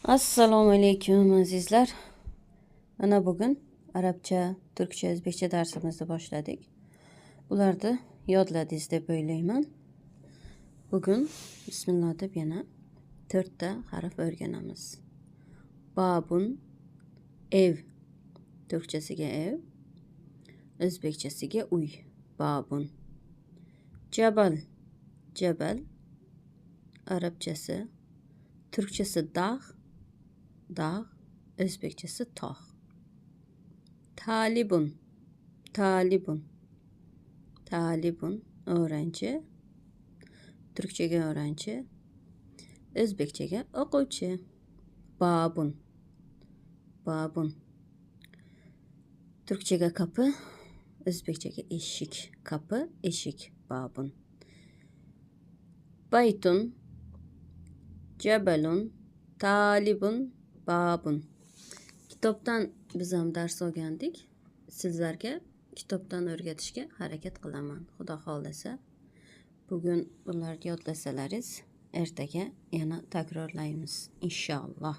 Assalomu alaykum azizlar. Ana bugun arabcha, turkcha, o'zbekcha darsimizni boshladik. Bularni yodladingiz deb o'ylayman. Bugun bismillah deb yana 4 ta harf o'rganamiz. Babun ev. Turkchasiga ev, o'zbekchasiga uy. Babun. Jabal. Jabal. Arabchasi, turkchasi dağ. Dağ, o'zbekchasi tog'. Talibun. Talibun. Talibun o'quvchi. Turkchaga o'quvchi, o'zbekchaga o'quvchi. Babun. Babun. Turkchaga kapı, o'zbekchaga eshik. Kapı, eshik. Babun. Baytun. Jabalun. Talibun. Babun. Kitobdan biz ham dars o'rgandik. Sizlarga kitobdan o'rgatishga harakat qilaman. Xudo xolasa, bugun bularni yodlasalaringiz, ertaga yana takrorlaymiz inshaalloh.